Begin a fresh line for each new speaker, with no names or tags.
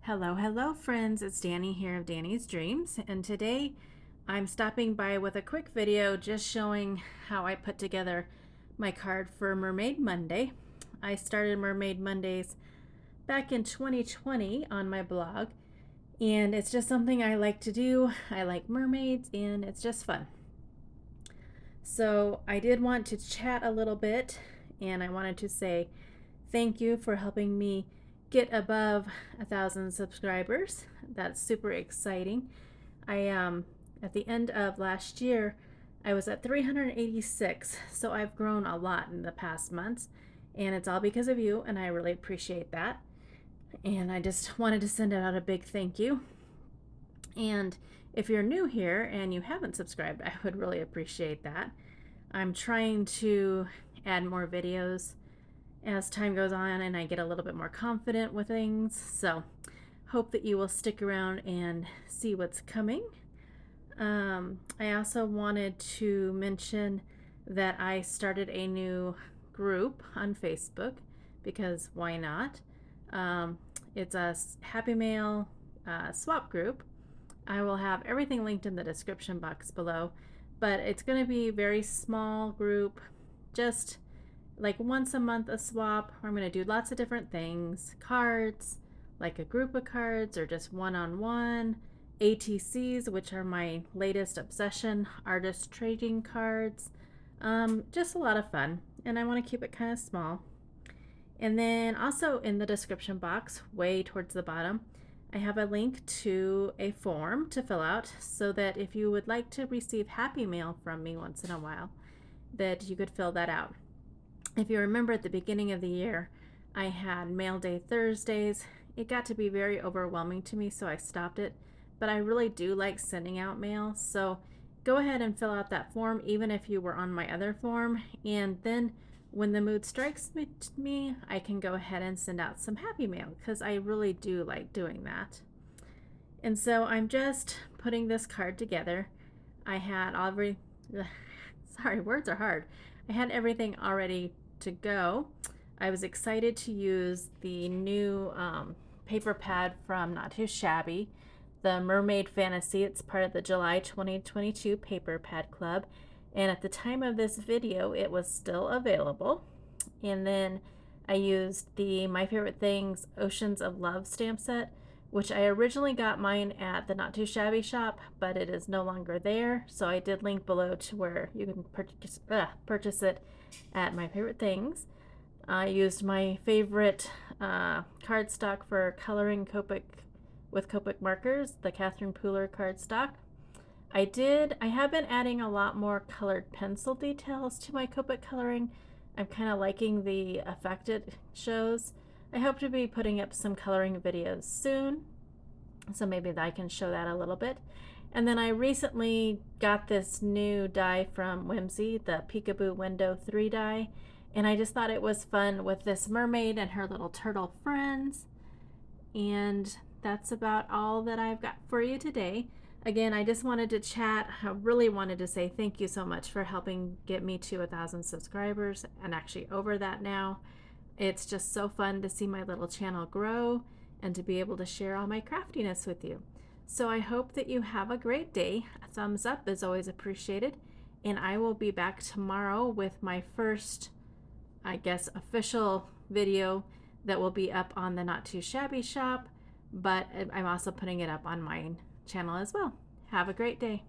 Hello, friends. It's Danny here of Danny's Dreams, and today I'm stopping by with a quick video just showing how I put together my card for Mermaid Monday. I started Mermaid Mondays back in 2020 on my blog, and it's just something I like to do. I like mermaids, and it's just fun. So I did want to chat a little bit, and I wanted to say thank you for helping me get above 1,000 subscribers. That's super exciting. At the end of last year, I was at 386, so I've grown a lot in the past months, and it's all because of you, and I really appreciate that. And I just wanted to send out a big thank you. And if you're new here and you haven't subscribed, I would really appreciate that. I'm trying to add more videos as time goes on and I get a little bit more confident with things. So hope that you will stick around and see what's coming. I also wanted to mention that I started a new group on Facebook because why not? It's a Happy Mail swap group. I will have everything linked in the description box below, but it's going to be a very small group, just like once a month a swap. I'm going to do lots of different things, cards, like a group of cards or just one-on-one, ATCs, which are my latest obsession, artist trading cards, just a lot of fun, and I want to keep it kind of small. And then also in the description box, way towards the bottom, I have a link to a form to fill out so that if you would like to receive happy mail from me once in a while, that you could fill that out. If you remember at the beginning of the year, I had mail day Thursdays. It got to be very overwhelming to me, so I stopped it. But I really do like sending out mail, so go ahead and fill out that form even if you were on my other form, and then when the mood strikes me, I can go ahead and send out some happy mail because I really do like doing that. And so I'm just putting this card together. I had already, sorry, words are hard. I had everything already to go. I was excited to use the new paper pad from Not Too Shabby, the Mermaid Fantasy. It's part of the July 2022 Paper Pad Club. And at the time of this video, it was still available. And then I used the My Favorite Things Oceans of Love stamp set, which I originally got mine at the Not Too Shabby shop, but it is no longer there. So I did link below to where you can purchase it at My Favorite Things. I used my favorite cardstock for coloring Copic with Copic markers, the Catherine Pooler cardstock. I have been adding a lot more colored pencil details to my Copic coloring. I'm kind of liking the effect it shows. I hope to be putting up some coloring videos soon, so maybe I can show that a little bit. And then I recently got this new die from Whimsy, the Peekaboo Window 3 die, and I just thought it was fun with this mermaid and her little turtle friends. And that's about all that I've got for you today. Again, I just wanted to chat. I really wanted to say thank you so much for helping get me to 1,000 subscribers and actually over that now. It's just so fun to see my little channel grow and to be able to share all my craftiness with you. So I hope that you have a great day. A thumbs up is always appreciated. And I will be back tomorrow with my first, I guess, official video that will be up on the Not Too Shabby shop, but I'm also putting it up on my channel as well. Have a great day.